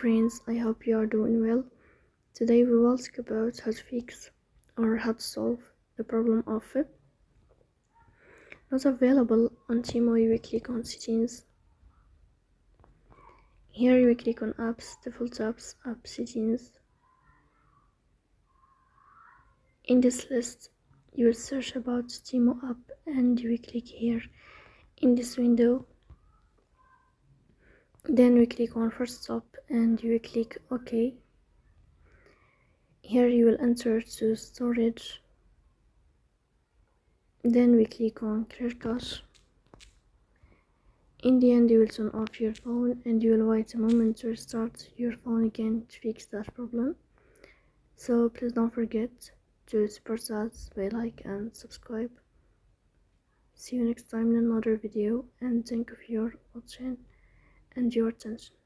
friends, I hope you are doing well. Today we will talk about how to fix or how to solve the problem of not available on Temu. You will click on settings. Here you will click on apps, default apps, app settings. In this list you will search about Temu app and you will click here in this window. Then we click on first stop and you will click OK. Here you will enter to storage. Then we click on clear cache. In the end you will turn off your phone and you will wait a moment to restart your phone again to fix that problem. So please don't forget to support us by like and subscribe. See you next time in another video, and thank you for your watching and your attention.